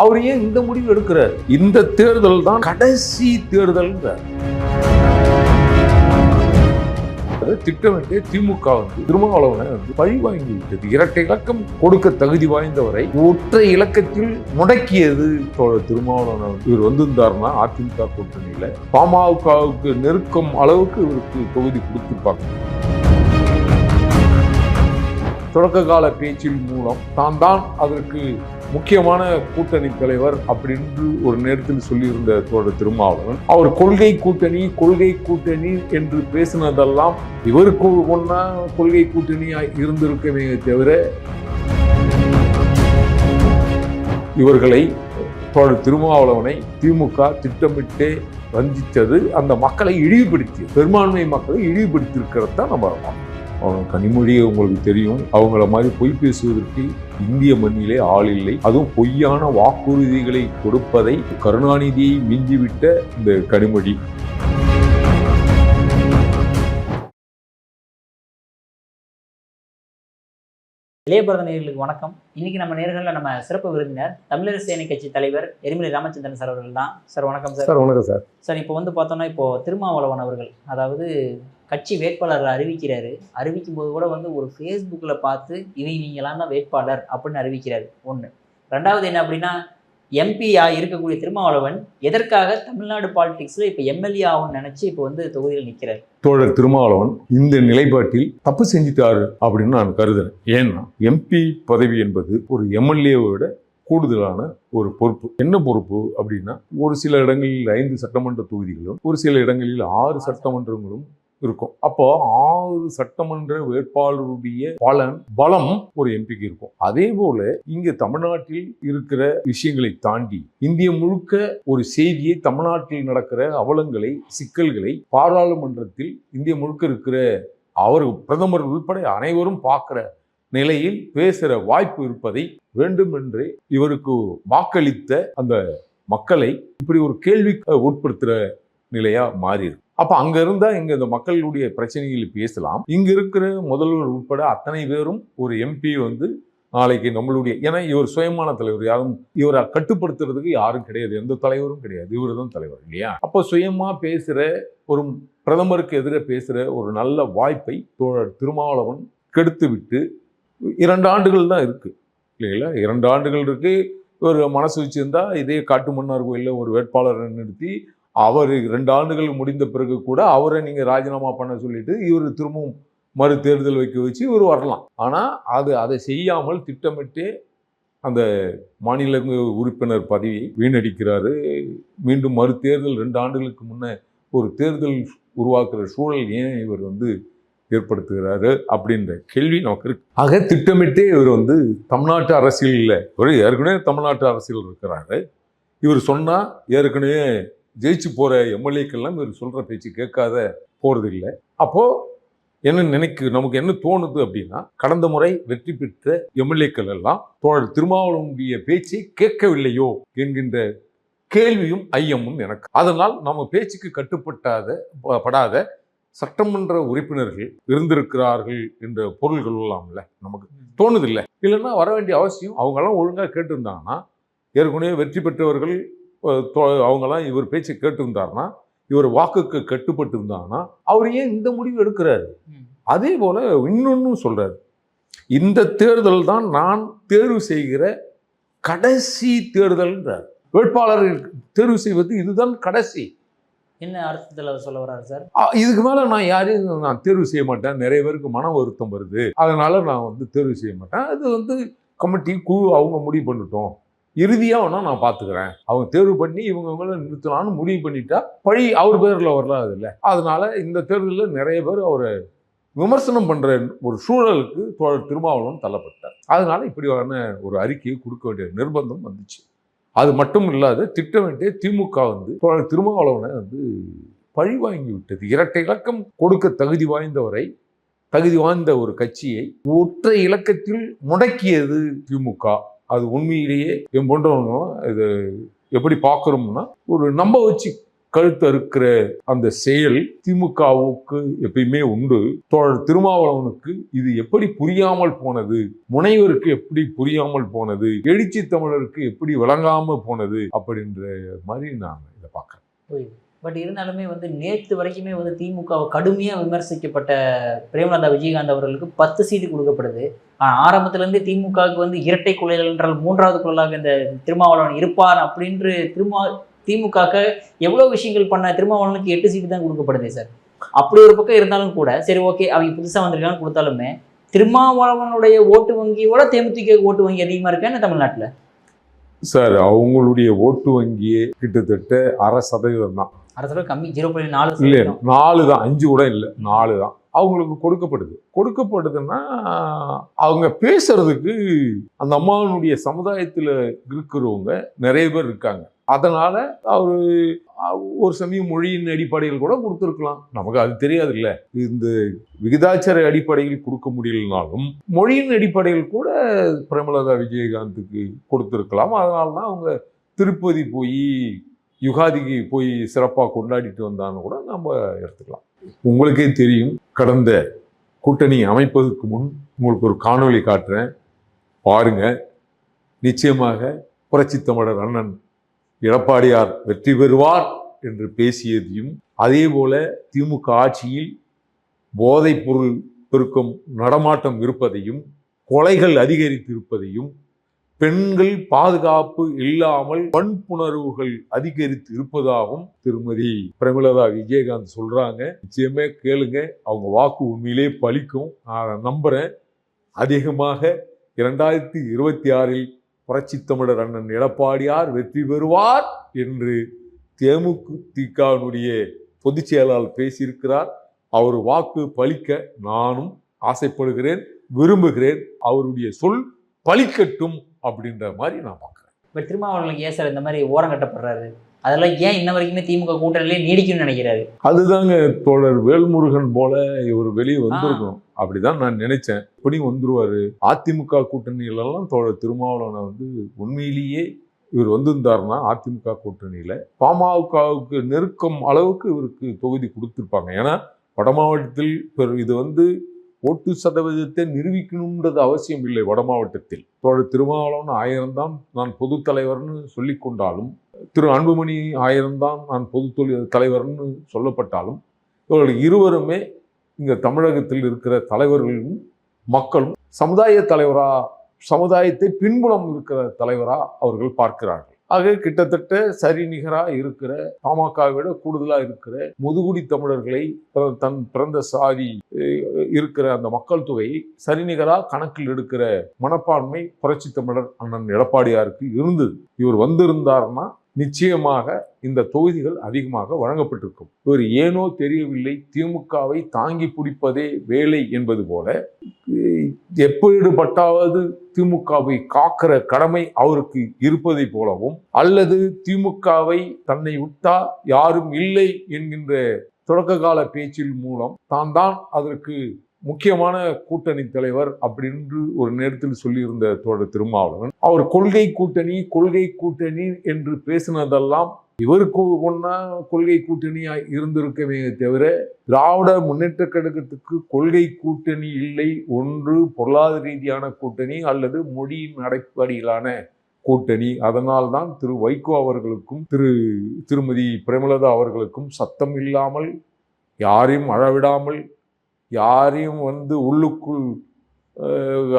அவர் ஏன் இந்த முடிவு எடுக்கிறார்? இந்த தேர்தல் தான் கடைசி தேர்தல். திட்டமிட்டு திமுக திருமாவளவனை பழி வாங்கி விட்டது. இரட்டை இலக்கம் கொடுக்க தகுதி வாய்ந்தவரை ஒற்றை இலக்கத்தில் முடக்கியது திருமாவளவன். இவர் வந்திருந்தாருன்னா அதிமுக கூட்டணியில பாமகவுக்கு நெருக்கம் அளவுக்கு இவருக்கு தொகுதி கொடுத்திருப்பாங்க. தொடக்க கால பேச்சின் மூலம் தான் அதற்கு முக்கியமான கூட்டணி தலைவர் அப்படின்னு ஒரு நேரத்தில் சொல்லியிருந்த திருமாவளவன், அவர் கொள்கை கூட்டணி என்று பேசினதெல்லாம் இவருக்கு ஒன்னா கொள்கை கூட்டணியா இருந்திருக்கவே தவிர இவர்களை திருமாவளவனை திமுக திட்டமிட்டே வஞ்சித்தது, அந்த மக்களை இழிவுபடுத்தி, பெரும்பான்மை மக்களை இழிவுபடுத்தி தான் நம்ம அவங்க கனிமொழியை உங்களுக்கு தெரியும். அவங்கள மாதிரி பொய் பேசுவதற்கு இந்திய மண்ணிலே ஆள் இல்லை. அதுவும் பொய்யான வாக்குறுதிகளை கொடுப்பதை கருணாநிதியை மிஞ்சிவிட்ட இந்த கனிமொழி. இளையபாரத நேயர்களுக்கு வணக்கம். இன்னைக்கு நம்ம நேர்களில் நம்ம சிறப்பு விருந்தினர் தமிழரசு சேனை கட்சி தலைவர் எரிமலை ராமச்சந்திரன் சார் அவர்கள் தான். சார் வணக்கம் சார். சார் வணக்கம் சார். சார் இப்போ பார்த்தோம்னா இப்போ திருமாவளவன் அவர்கள் அதாவது கட்சி வேட்பாளர் அறிவிக்கிறாரு. அறிவிக்கும் போது கூட ஒரு ஃபேஸ்புக்கில் பார்த்து நீங்களாம் தான் வேட்பாளர் அப்படின்னு அறிவிக்கிறாரு. ஒன்று. ரெண்டாவது என்ன அப்படின்னா, எம்பியா இருக்கக்கூடிய திருமாவளவன் எதற்காக தமிழ்நாடு பாலிடிக்ஸில் இப்போ எம்எல்ஏ ஆகும்னு நினச்சி இப்போ தொகுதியில் நிற்கிறார். தோழர் திருமாவளவன் இந்த நிலைப்பாட்டில் தப்பு செஞ்சிட்டாரு அப்படின்னு நான் கருதுறேன். ஏன்னா எம்பி பதவி என்பது ஒரு எம்எல்ஏவோட கூடுதலான ஒரு பொறுப்பு. என்ன பொறுப்பு அப்படின்னா, ஒரு சில இடங்களில் 5 சட்டமன்ற தொகுதிகளும் ஒரு சில இடங்களில் 6 சட்டமன்றங்களும் இருக்கும். அப்போ 6 சட்டமன்ற வேட்பாளருடைய பலம் ஒரு எம்பிக்கு இருக்கும். அதே போல இங்க தமிழ்நாட்டில் இருக்கிற விஷயங்களை தாண்டி இந்திய முழுக்க ஒரு செய்தியை, தமிழ்நாட்டில் நடக்கிற அவலங்களை, சிக்கல்களை பாராளுமன்றத்தில் இந்திய முழுக்க இருக்கிற அவர் பிரதமர் உள்பட அனைவரும் பார்க்கிற நிலையில் பேசுற வாய்ப்பு இருப்பதை வேண்டுமென்றே இவருக்கு வாக்களித்த அந்த மக்களை இப்படி ஒரு கேள்வி உட்படுத்துற நிலையா மாறியிருக்கு. அப்ப அங்க இருந்தா இங்க இந்த மக்களுடைய பிரச்சனைகளை பேசலாம். இங்க இருக்கிற முதல்வர் உட்பட அத்தனை பேரும் ஒரு எம்பி நாளைக்கு நம்மளுடைய, ஏன்னா இவர் சுயமான தலைவர், யாரும் இவரை கட்டுப்படுத்துறதுக்கு யாரும் கிடையாது, எந்த தலைவரும் கிடையாது, இவர் தான் தலைவர் இல்லையா? அப்போ சுயமா பேசுற ஒரு பிரதமருக்கு எதிராக பேசுற ஒரு நல்ல வாய்ப்பை தோழர் திருமாவளவன் கெடுத்து விட்டு 2 ஆண்டுகள் தான் இருக்கு இல்லைங்களா? 2 ஆண்டுகள் இருக்கு. ஒரு மனசு வச்சிருந்தா இதே காட்டு மன்னார் கோயில்ல ஒரு வேட்பாளரை நிறுத்தி அவர் 2 ஆண்டுகள் முடிந்த பிறகு கூட அவரை நீங்க ராஜினாமா பண்ண சொல்லிட்டு இவர் திரும்பவும் மறு தேர்தல் வைக்க வச்சு இவர் வரலாம். ஆனா அதை செய்யாமல் திட்டமிட்டே அந்த மாநில உறுப்பினர் பதவியை வீணடிக்கிறாரு. மீண்டும் மறு தேர்தல் 2 ஆண்டுகளுக்கு முன்ன ஒரு தேர்தல் உருவாக்குற சூழல் ஏன் இவர் ஏற்படுத்துகிறாரு அப்படின்ற கேள்வி நமக்கு இருக்கு. ஆக திட்டமிட்டே இவர் தமிழ்நாட்டு அரசியல் ஒரு ஏற்கனவே தமிழ்நாட்டு அரசியல் இருக்கிறாரு. இவர் சொன்னா ஏற்கனவே ஜெயிச்சு போற எம்எல்ஏக்கெல்லாம் இவர் சொல்ற பேச்சு கேட்காத போறது இல்லை. அப்போ நமக்கு என்ன தோணுது அப்படின்னா, கடந்த முறை வெற்றி பெற்ற எம்எல்ஏக்கள் எல்லாம் தோழர் திருமாவளவனுடைய பேச்சை கேட்கவில்லையோ என்கின்ற கேள்வியும் ஐயமும் எனக்கு. அதனால் நம்ம பேச்சுக்கு கட்டுப்படாத சட்டமன்ற உறுப்பினர்கள் இருந்திருக்கிறார்கள் என்ற பொருள் கொள்ளலாம்ல, நமக்கு தோணுதில்லை. இல்லைன்னா வர வேண்டிய அவசியம், அவங்கெல்லாம் ஒழுங்கா கேட்டிருந்தாங்கன்னா, ஏற்கனவே வெற்றி பெற்றவர்கள் அவங்கெல்லாம் இவர் பேச்சை கேட்டிருந்தாருன்னா, இவர் வாக்குக்கு கட்டுப்பட்டு இருந்தாங்கன்னா அவர் ஏன் இந்த முடிவு எடுக்கிறாரு? அதே போல இன்னொன்னும் சொல்றாரு, இந்த தேர்தல் தான் நான் தேர்வு செய்கிற கடைசி தேர்தல்ன்றார். வேட்பாளர் தேர்வு செய்வது இதுதான் கடைசி. என்ன அர்த்தத்தில் சொல்ல வர்றாரு சார்? இதுக்கு மேல நான் யாரையும் நான் தேர்வு செய்ய மாட்டேன், நிறைய பேருக்கு மன வருத்தம் வருது, அதனால நான் தேர்வு செய்ய மாட்டேன், அது கமிட்டி குழு அவங்க முடிவு பண்ணிட்டோம், இறுதியா வேணா நான் பாத்துக்கிறேன், அவங்க தேர்வு பண்ணி இவங்களை நிறுத்தலான்னு முடிவு பண்ணிட்டா பழி அவர் பேர்ல வரலாது இல்லை. அதனால இந்த தேர்தலில் நிறைய பேர் அவரை விமர்சனம் பண்ற ஒரு சூழலுக்கு தோழர் திருமாவளவன் தள்ளப்பட்டார். அதனால இப்படியான ஒரு அறிக்கையை கொடுக்க வேண்டிய நிர்பந்தம் வந்துச்சு. அது மட்டும் இல்லாத திட்டமிட்டே திமுக தோழர் திருமாவளவனை பழி வாங்கி விட்டது. இரட்டை இலக்கம் கொடுக்க தகுதி வாய்ந்த ஒரு கட்சியை ஒற்றை இலக்கத்தில் முடக்கியது திமுக. அது உண்மையிலேயே என் போன்றவங்க இது எப்படி பார்க்குறோம்னா, ஒரு நம்ப வச்சு கழுத்தறுக்கிற அந்த செயல் திமுகவுக்கு எப்பயுமே உண்டு. தோழர் திருமாவளவனுக்கு இது எப்படி புரியாமல் போனது, முனைவருக்கு எப்படி புரியாமல் போனது, எழுச்சி தமிழருக்கு எப்படி விளங்காம போனது அப்படின்ற மாதிரி நான் இதை பார்க்கிறேன். பட் இருந்தாலுமே வந்து நேற்று வரைக்குமே வந்து திமுகவை கடுமையாக விமர்சிக்கப்பட்ட பிரேமலதா விஜயகாந்த் அவர்களுக்கு 10 சீட்டு கொடுக்கப்படுது. ஆரம்பத்திலேருந்து திமுகவுக்கு வந்து இரட்டை குழல் என்றால் 3வது குழலாக இந்த திருமாவளவன் இருப்பார் அப்படின்று திமுக எவ்வளோ விஷயங்கள் பண்ண திருமாவளவனுக்கு 8 சீட்டு தான் கொடுக்கப்படுது சார். அப்படி ஒரு பக்கம் இருந்தாலும் கூட சரி ஓகே அவங்க புதுசாக வந்திருக்காங்கன்னு கொடுத்தாலுமே திருமாவளவனுடைய ஓட்டு வங்கியோட தேமுதிக ஓட்டு வங்கி அதிகமாக இருக்கா என்ன தமிழ்நாட்டில்? சார் அவங்களுடைய ஓட்டு வங்கியே கிட்டத்தட்ட 0.5% தான். 0.5 கம்மி, 0.4 இல்லை 4 தான், 5 கூட இல்லை, 4 தான் அவங்களுக்கு கொடுக்கப்படுதுன்னா அவங்க பேசுறதுக்கு அந்த அம்மாவனுடைய சமுதாயத்தில் இருக்கிறவங்க நிறைய பேர் இருக்காங்க. அதனால அவரு ஒரு சமயம் மொழியின் அடிப்படையில் கூட கொடுத்துருக்கலாம், நமக்கு அது தெரியாது இல்லை. இந்த விகிதாச்சார அடிப்படையில் கொடுக்க முடியலனாலும் மொழியின் அடிப்படையில் கூட பிரேமலதா விஜயகாந்துக்கு கொடுத்துருக்கலாம். அதனால தான் அவங்க திருப்பதி போய் யுகாதிக்கு போய் சிறப்பாக கொண்டாடிட்டு வந்தான்னு கூட நம்ம எடுத்துக்கலாம். உங்களுக்கே தெரியும், கடந்த கூட்டணி அமைப்பதற்கு முன் உங்களுக்கு ஒரு காணொளி காட்டுறேன் பாருங்க. நிச்சயமாக புரட்சி தமிழர் அண்ணன் எடப்பாடியார் வெற்றி பெறுவார் என்று பேசியதையும், அதே போல திமுக ஆட்சியில் போதைப் பொருள் பெருக்கம் நடமாட்டம் இருப்பதையும், கொலைகள் அதிகரித்திருப்பதையும், பெண்கள் பாதுகாப்பு இல்லாமல் வன்புணர்வுகள் அதிகரித்து இருப்பதாகவும் திருமதி பிரேமலதா விஜயகாந்த் சொல்றாங்க. நிச்சயமே கேளுங்க, அவங்க வாக்கு உண்மையிலே பலிக்கும். நான் நம்புறேன். அதிகமாக 2026 புரட்சி தமிழர் அண்ணன் எடப்பாடியார் வெற்றி பெறுவார் என்று தேமுதிகவினுடைய பொதுச் செயலாளர் பேசியிருக்கிறார். அவர் வாக்கு பலிக்க நானும் ஆசைப்படுகிறேன், விரும்புகிறேன். அவருடைய சொல் பலிக்கட்டும் அப்படின்ற மாதிரி நான் பார்க்குறேன். பட் திருமாவளவனுக்கு ஏன் சார் இந்த மாதிரி ஓரம் கட்டப்படுறாரு? அதெல்லாம் ஏன் இன்ன வரைக்குமே திமுக கூட்டணியிலே நீடிக்கும்னு நினைக்கிறாரு? அதுதாங்க தோழர் வேல்முருகன் போல இவர் வெளியே வந்திருக்கணும் அப்படிதான் நான் நினைச்சேன். இப்படியும் வந்துருவாரு. அதிமுக கூட்டணியிலெல்லாம் தோழர் திருமாவளவனை உண்மையிலேயே இவர் வந்திருந்தாருன்னா அதிமுக கூட்டணியில பாமகவுக்கு நெருக்கம் அளவுக்கு இவருக்கு தொகுதி கொடுத்துருப்பாங்க. ஏன்னா வட மாவட்டத்தில் இது ஓட்டு சதவீதத்தை நிரூபிக்கணும்ன்றது அவசியம் இல்லை. வட மாவட்டத்தில் தோழர் திருமாவளவன் 1000 தான் நான் பொது தலைவர்னு சொல்லி கொண்டாலும், திரு அன்புமணி 1000 தான் நான் பொது தலைவர்னு சொல்லப்பட்டாலும், இவர்கள் இருவருமே இங்க தமிழகத்தில் இருக்கிற தலைவர்களும் மக்களும் சமுதாய தலைவரா, சமுதாயத்தை பின்புலம் இருக்கிற தலைவரா அவர்கள் பார்க்கிறார்கள். ஆக கிட்டத்தட்ட சரி நிகரா இருக்கிற, பாமகவை விட கூடுதலா இருக்கிற முதுகுடி தமிழர்களை, தன் பிறந்த சாதி இருக்கிற அந்த மக்கள் தொகையை சரிநிகரா கணக்கில் எடுக்கிற மனப்பான்மை புரட்சி தமிழர் அண்ணன் எடப்பாடியாருக்கு இருந்தது. இவர் வந்திருந்தார்னா நிச்சயமாக இந்த தொகுதிகள் அதிகமாக வழங்கப்பட்டிருக்கும். இவர் ஏனோ தெரியவில்லை, திமுகவை தாங்கி பிடிப்பதே வேலை என்பது போல எப்படிப்பட்டாவது திமுகவை காக்கிற கடமை அவருக்கு இருப்பதை போலவும், அல்லது திமுகவை தன்னை விட்டா யாரும் இல்லை என்கின்ற தொடக்க கால பேச்சில் மூலம் தான் அதற்கு முக்கியமான கூட்டணி தலைவர் அப்படின்னு ஒரு நேரத்தில் சொல்லியிருந்த தோழர் திருமாவளவன், அவர் கொள்கை கூட்டணி என்று பேசினதெல்லாம் இவருக்கு ஒன்னா கொள்கை கூட்டணியா இருந்திருக்கவே தவிர, திராவிட முன்னேற்ற கழகத்துக்கு கொள்கை கூட்டணி இல்லை. ஒன்று பொருளாதார ரீதியான கூட்டணி அல்லது மொழியின் அடிப்படையிலான கூட்டணி. அதனால்தான் திரு வைகோ அவர்களுக்கும் திருமதி பிரேமலதா அவர்களுக்கும் சத்தம் இல்லாமல், யாரையும் அழவிடாமல், யாரையும் உள்ளுக்குள்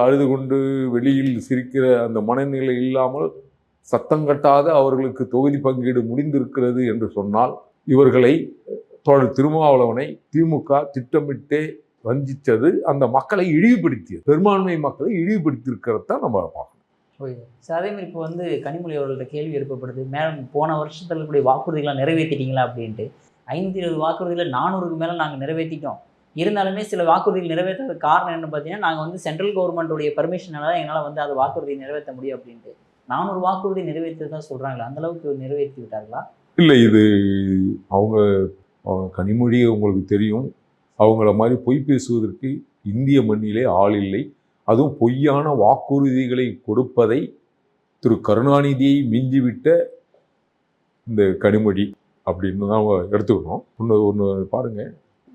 அழுது கொண்டு வெளியில் சிரிக்கிற அந்த மனநிலை இல்லாமல் சத்தம் கட்டாத அவர்களுக்கு தொகுதி பங்கீடு முடிந்திருக்கிறது என்று சொன்னால், இவர்களை தோழர் திருமாவளவனை திமுக திட்டமிட்டே வஞ்சித்தது, அந்த மக்களை இழிவுபடுத்தியது, பெரும்பான்மை மக்களை இழிவுபடுத்தியிருக்கிறத தான் நம்ம பார்க்கணும். சார் அதே மாதிரி இப்போ கனிமொழி அவர்கள்ட்ட கேள்வி எழுப்பப்படுது, மேடம் போன வருஷத்தில் கூடிய வாக்குறுதிகளை நிறைவேற்றிட்டீங்களா அப்படின்ட்டு. 520 வாக்குறுதியில் 400க்கு மேலே நாங்கள் நிறைவேற்றிட்டோம். இருந்தாலுமே சில வாக்குறுதிகள் நிறைவேற்றது காரணம் என்ன பார்த்தீங்கன்னா, நாங்கள் சென்ட்ரல் கவர்மெண்ட்டுடைய பர்மிஷனால தான் எங்களால் அது வாக்குறுதியை நிறைவேற்ற முடியும் அப்படின்ட்டு. 400 வாக்குறுதி நிறைவேற்றதான் சொல்றாங்களா? அந்த அளவுக்கு நிறைவேற்றி விட்டார்களா? இல்லை, இது அவங்க கனிமொழி உங்களுக்கு தெரியும், அவங்கள மாதிரி பொய் பேசுவதற்கு இந்திய மண்ணிலே ஆள் இல்லை. அதுவும் பொய்யான வாக்குறுதிகளை கொடுப்பதை திரு கருணாநிதியை மிஞ்சிவிட்ட இந்த கனிமொழி அப்படின்னு தான் எடுத்துக்கணும். ஒன்று பாருங்க,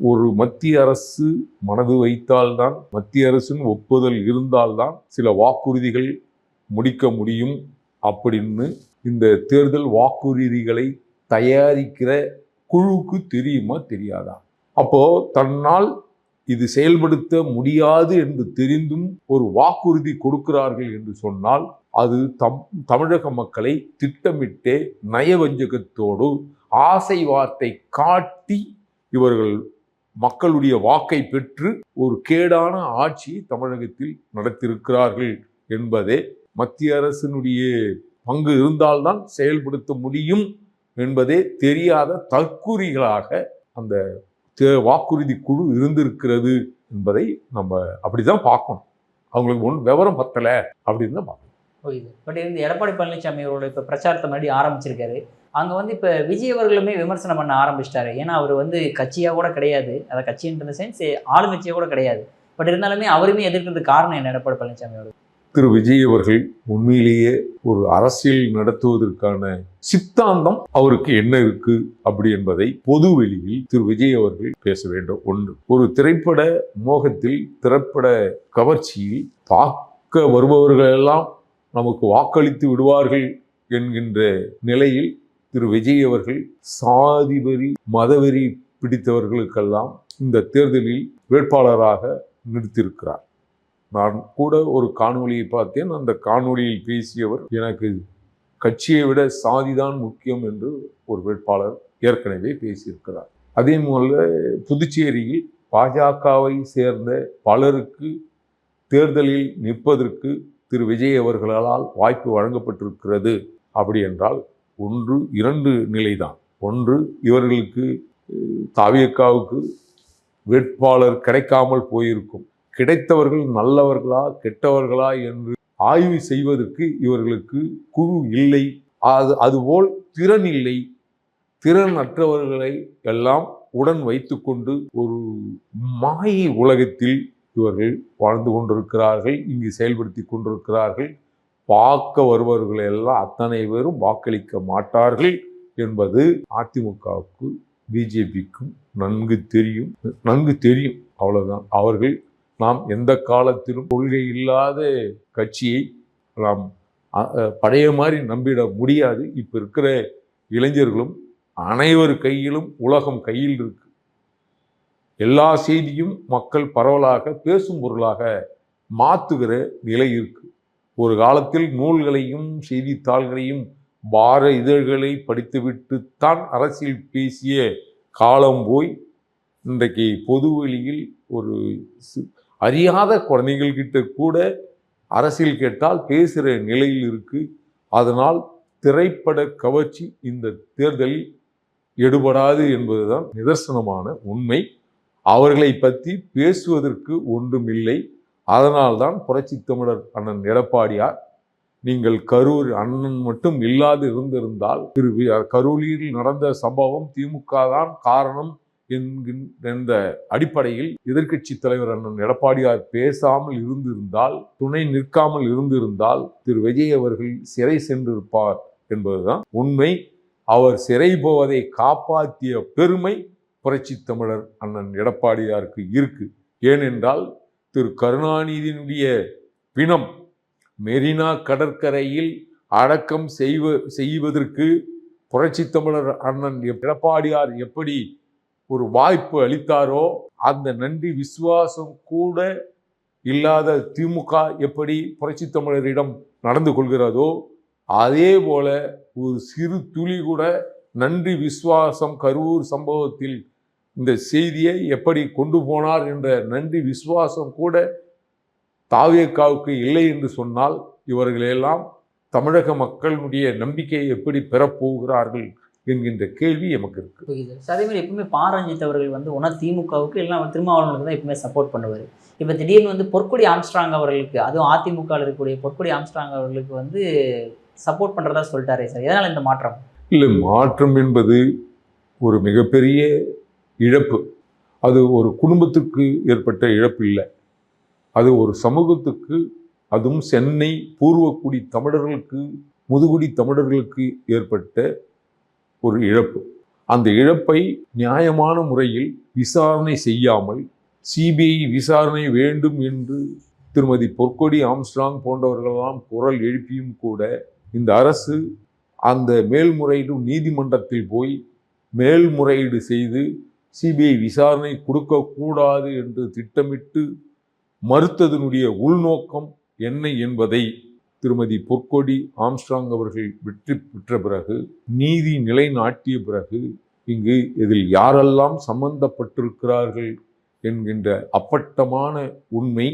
ஒரு மத்திய அரசு மனது வைத்தால்தான், மத்திய அரசின் ஒப்புதல் இருந்தால்தான் சில வாக்குறுதிகள் முடிக்க முடியும் அப்படின்னு இந்த தேர்தல் வாக்குறுதிகளை தயாரிக்கிற குழுவுக்கு தெரியுமா தெரியாதா? அப்போ தன்னால் இது செயல்படுத்த முடியாது என்று தெரிந்தும் ஒரு வாக்குறுதி கொடுக்கிறார்கள் என்று சொன்னால் அது தமிழக மக்களை திட்டமிட்டே நயவஞ்சகத்தோடு ஆசை வார்த்தை காட்டி இவர்கள் மக்களுடைய வாக்கை பெற்று ஒரு கேடான ஆட்சியை தமிழகத்தில் நடத்தியிருக்கிறார்கள் என்பதே மத்திய அரசினுடைய பங்கு இருந்தால்தான் செயல்படுத்த முடியும் என்பதே தெரியாத தற்குறிகளாக அந்த வாக்குறுதி குழு இருந்திருக்கிறது என்பதை நம்ம அப்படிதான் பார்க்கணும். அவங்களுக்கு ஒன்றும் விவரம் பத்தலை அப்படின்னு தான் பார்க்கணும். பட் இந்த எடப்பாடி பழனிசாமி அவரோட இப்போ பிரச்சாரத்தை முன்னாடி ஆரம்பிச்சிருக்காரு. அங்கே வந்து இப்போ விஜய் அவர்களுமே விமர்சனம் பண்ண ஆரம்பிச்சிட்டாரு. ஏன்னா அவர் வந்து கட்சியாக கூட கிடையாது, அதை கட்சின்ற சென்ஸ் ஆளுங்கட்சியாக கூட கிடையாது. பட் இருந்தாலுமே அவருமே எதிர்க்கிறதுக்கு காரணம் என்ன? எடப்பாடி பழனிசாமி அவர்கள் திரு விஜய் அவர்கள் உண்மையிலேயே ஒரு அரசியல் நடத்துவதற்கான சித்தாந்தம் அவருக்கு என்ன இருக்கு அப்படி என்பதை பொது வெளியில் திரு விஜய் அவர்கள் பேச வேண்டும். ஒன்று, ஒரு திரைப்பட மோகத்தில், திரைப்பட கவர்ச்சியில் பார்க்க வருபவர்கள் எல்லாம் நமக்கு வாக்களித்து விடுவார்கள் என்கின்ற நிலையில் திரு விஜய் அவர்கள் சாதி வெறி, மதவெறி பிடித்தவர்களுக்கெல்லாம் இந்த தேர்தலில் வேட்பாளராக நிறுத்தியிருக்கிறார். நான் கூட ஒரு காணொலியை பார்த்தேன். அந்த காணொலியில் பேசியவர், எனக்கு கட்சியை விட சாதிதான் முக்கியம் என்று ஒரு வேட்பாளர் ஏற்கனவே பேசியிருக்கிறார். அதே போல புதுச்சேரியில் பாஜகவை சேர்ந்த பலருக்கு தேர்தலில் நிற்பதற்கு திரு விஜய் அவர்களால் வாய்ப்பு வழங்கப்பட்டிருக்கிறது. அப்படி என்றால் ஒன்று இரண்டு நிலைதான். ஒன்று, இவர்களுக்கு தாவேகாவுக்கு வேட்பாளர் கிடைக்காமல் போயிருக்கும். கிடைத்தவர்கள் நல்லவர்களா கெட்டவர்களா என்று ஆய்வு செய்வதற்கு இவர்களுக்கு குழு இல்லை. அதுபோல் திறன் இல்லை. திறன் அற்றவர்களை எல்லாம் உடன் வைத்துக்கொண்டு ஒரு மாயை உலகத்தில் இவர்கள் வாழ்ந்து கொண்டிருக்கிறார்கள், இங்கு செயல்படுத்தி கொண்டிருக்கிறார்கள். பார்க்க வருபவர்கள் எல்லாம் அத்தனை பேரும் வாக்களிக்க மாட்டார்கள் என்பது அதிமுகவுக்கு பிஜேபிக்கும் நன்கு தெரியும். அவ்வளவுதான். அவர்கள் நாம் எந்த காலத்திலும் கொள்கை இல்லாத கட்சியை நாம் பழைய மாதிரி நம்பிட முடியாது. இப்ப இருக்கிற இளைஞர்களும் அனைவர் கையிலும் உலகம் கையில் இருக்கு. எல்லா செய்தியும் மக்கள் பரவலாக பேசும் பொருளாக மாற்றுகிற நிலை இருக்கு. ஒரு காலத்தில் நூல்களையும் செய்தித்தாள்களையும் வார இதழ்களை படித்துவிட்டு தான் அரசியல் பேசிய காலம் போய் இன்றைக்கு பொது வெளியில் ஒரு அறியாத குழந்தைகள்கிட்ட கூட அரசியல் கேட்டால் பேசுகிற நிலையில் இருக்கு. அதனால் திரைப்பட கவர்ச்சி இந்த தேர்தலில் எடுபடாது என்பதுதான் நிதர்சனமான உண்மை. அவர்களை பற்றி பேசுவதற்கு ஒன்றுமில்லை. அதனால்தான் புரட்சி தமிழர் அண்ணன் எடப்பாடியார், நீங்கள் கரூர் அண்ணன் மட்டும் இல்லாது இருந்திருந்தால் கரூரில் நடந்த சம்பவம் திமுக தான் காரணம் என்கின்ற அடிப்படையில் எதிர்க்கட்சி தலைவர் அண்ணன் எடப்பாடியார் பேசாமல் இருந்திருந்தால், துணை நிற்காமல் இருந்திருந்தால் திரு விஜய் அவர்கள் சிறை சென்றிருப்பார் என்பதுதான் உண்மை. அவர் சிறை போவதை காப்பாற்றிய பெருமை புரட்சி தமிழர் அண்ணன் எடப்பாடியாருக்கு இருக்கு. ஏனென்றால் திரு கருணாநிதியினுடைய பிணம் மெரினா கடற்கரையில் அடக்கம் செய்வதற்கு புரட்சி தமிழர் அண்ணன் எடப்பாடியார் எப்படி ஒரு வாய்ப்பு அளித்தாரோ, அந்த நன்றி விசுவாசம் கூட இல்லாத திமுக எப்படி புரட்சி தமிழரிடம் நடந்து கொள்கிறதோ, அதே போல ஒரு சிறு துளி கூட நன்றி விசுவாசம் கரூர் சம்பவத்தில் இந்த செய்தியை எப்படி கொண்டு போனார் என்ற நன்றி விசுவாசம் கூட தாவேகாவுக்கு இல்லை என்று சொன்னால், இவர்களெல்லாம் தமிழக மக்களுடைய நம்பிக்கையை எப்படி பெறப்போகிறார்கள் என்கின்ற கேள்வி நமக்கு இருக்கு. அதே மாதிரி எப்பவுமே பாரஞ்சித் அவர்கள் வந்து ஒன்றா திமுகவுக்கு எல்லாம் திருமாவளவனுக்கு தான் எப்பவுமே சப்போர்ட் பண்ணுவார். இப்போ திடீர்னு வந்து பொற்கொடி ஆம்ஸ்ட்ராங் அவர்களுக்கு, அதுவும் அதிமுகவில் இருக்கக்கூடிய பொற்கொடி ஆம்ஸ்ட்ராங் அவர்களுக்கு வந்து சப்போர்ட் பண்ணுறதா சொல்லிட்டாரே சார், எதனால் இந்த மாற்றம்? இல்லை, மாற்றம் என்பது ஒரு மிகப்பெரிய இழப்பு. அது ஒரு குடும்பத்துக்கு ஏற்பட்ட இழப்பு இல்லை, அது ஒரு சமூகத்துக்கு, அதுவும் சென்னை பூர்வக்குடி தமிழர்களுக்கு, முதுகுடி தமிழர்களுக்கு ஏற்பட்ட ஒரு இழப்பு. அந்த இழப்பை நியாயமான முறையில் விசாரணை செய்யாமல் சிபிஐ விசாரணை வேண்டும் என்று திருமதி பொற்கொடி ஆம்ஸ்ட்ராங் போன்றவர்களெல்லாம் குரல் எழுப்பியும் கூட இந்த அரசு அந்த மேல்முறையீடு நீதிமன்றத்தில் போய் மேல்முறையீடு செய்து சிபிஐ விசாரணை கொடுக்கக்கூடாது என்று திட்டமிட்டு மறுத்ததனுடைய உள்நோக்கம் என்ன என்பதை திருமதி பொற்கொடி ஆம்ஸ்ட்ராங் அவர்கள் வெற்றி பெற்ற பிறகு, நீதி நிலைநாட்டிய பிறகு, இங்கு இதில் யாரெல்லாம் சம்பந்தப்பட்டிருக்கிறார்கள் என்கின்ற அப்பட்டமான உண்மை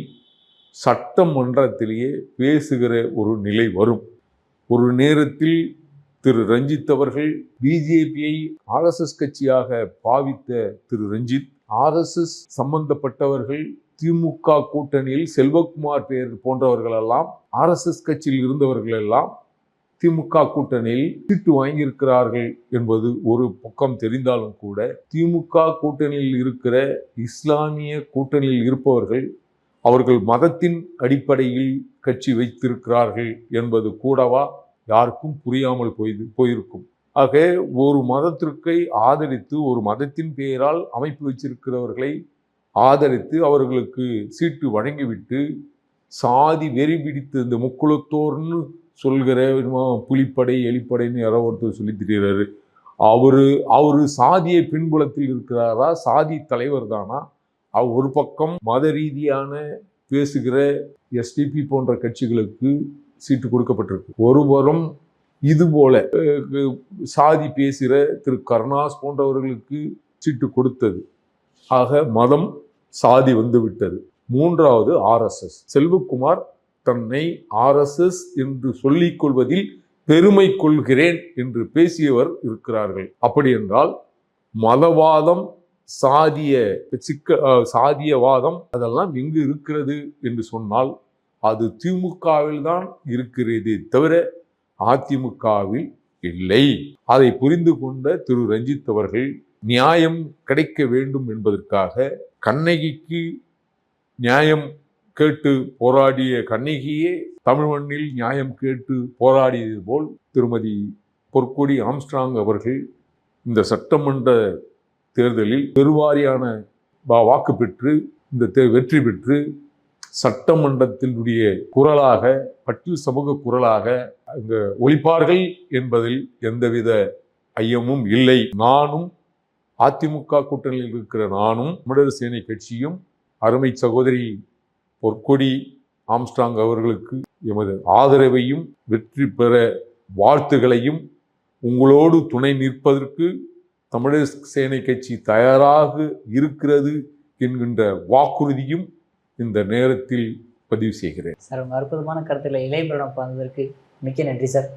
சட்டமன்றத்திலேயே பேசுகிற ஒரு நிலை வரும். ஒரு நேரத்தில் திரு ரஞ்சித் அவர்கள் பிஜேபியை ஆர்எஸ்எஸ் கட்சியாக பாவித்த திரு ரஞ்சித், ஆர்எஸ்எஸ் சம்பந்தப்பட்டவர்கள் திமுக கூட்டணியில் செல்வகுமார் பேர் போன்றவர்களெல்லாம் ஆர்எஸ்எஸ் கட்சியில் இருந்தவர்கள் எல்லாம் திமுக கூட்டணியில் சீட்டு வாங்கியிருக்கிறார்கள் என்பது ஒரு பக்கம் தெரிந்தாலும் கூட, திமுக கூட்டணியில் இருக்கிற இஸ்லாமிய கூட்டணியில் இருப்பவர்கள் அவர்கள் மதத்தின் அடிப்படையில் கட்சி வைத்திருக்கிறார்கள் என்பது கூடவா யாருக்கும் புரியாமல் போயிருக்கும். ஆக ஒரு மதத்திற்கை ஆதரித்து, ஒரு மதத்தின் பெயரால் அமைப்பு வச்சிருக்கிறவர்களை ஆதரித்து அவர்களுக்கு சீட்டு வழங்கிவிட்டு சாதி வெறி பிடித்து இந்த முக்குளத்தோர்னு சொல்கிற புலிப்படை எலிப்படைன்னு யாரோ ஒருத்தர் சொல்லி திரிகிறாரு. அவரு சாதிய பின்புலத்தில் இருக்கிறாரா, சாதி தலைவர் தானா? ஒரு பக்கம் மத ரீதியான பேசுகிற எஸ்டிபி போன்ற கட்சிகளுக்கு சீட்டு கொடுக்கப்பட்டிருக்கு. ஒருவரும் இதுபோல சாதி பேசுகிற திரு கருணாஸ் போன்றவர்களுக்கு சீட்டு கொடுத்தது. ஆக மதம் சாதி வந்துவிட்டது. மூன்றாவது ஆர்எஸ்எஸ். செல்வகுமார் தன்னை ஆர்எஸ்எஸ் என்று சொல்லிக் கொள்வதில் பெருமை கொள்கிறேன் என்று பேசியவர் இருக்கிறார்கள். அப்படி என்றால் மதவாதம், சாதியவாதம் அதெல்லாம் எங்கு இருக்கிறது என்று சொன்னால் அது திமுகவில் தான் இருக்கிறதே தவிர அதிமுகவில் இல்லை. அதை புரிந்து கொண்ட திரு ரஞ்சித் அவர்கள் நியாயம் கிடைக்க வேண்டும் என்பதற்காக கண்ணகிக்கு நியாயம் கேட்டு போராடிய கண்ணகியே தமிழ் மண்ணில் நியாயம் கேட்டு போராடியது போல் திருமதி பொற்கொடி ஆம்ஸ்ட்ராங் அவர்கள் இந்த சட்டமன்ற தேர்தலில் பெருவாரியான வாக்கு பெற்று இந்த வெற்றி பெற்று சட்டமன்றத்தினுடைய குரலாக, பட்டியல் சமூக குரலாக அங்க ஒலிப்பார்கள் என்பதில் எந்தவித ஐயமும் இல்லை. நானும் அதிமுக கூட்டணியில் இருக்கிற நானும் தமிழர் சேனை கட்சியும் அருமை சகோதரி பொற்கொடி ஆம்ஸ்ட்ராங் அவர்களுக்கு எமது ஆதரவையும் வெற்றி பெற வாழ்த்துகளையும், உங்களோடு துணை நிற்பதற்கு தமிழர் சேனை கட்சி தயாராக இருக்கிறது என்கின்ற வாக்குறுதியும் இந்த நேரத்தில் பதிவு செய்கிறேன். சார், உங்கள் அற்புதமான கருத்தில் இளையபிராடம் பார்த்ததற்கு மிக்க நன்றி சார்.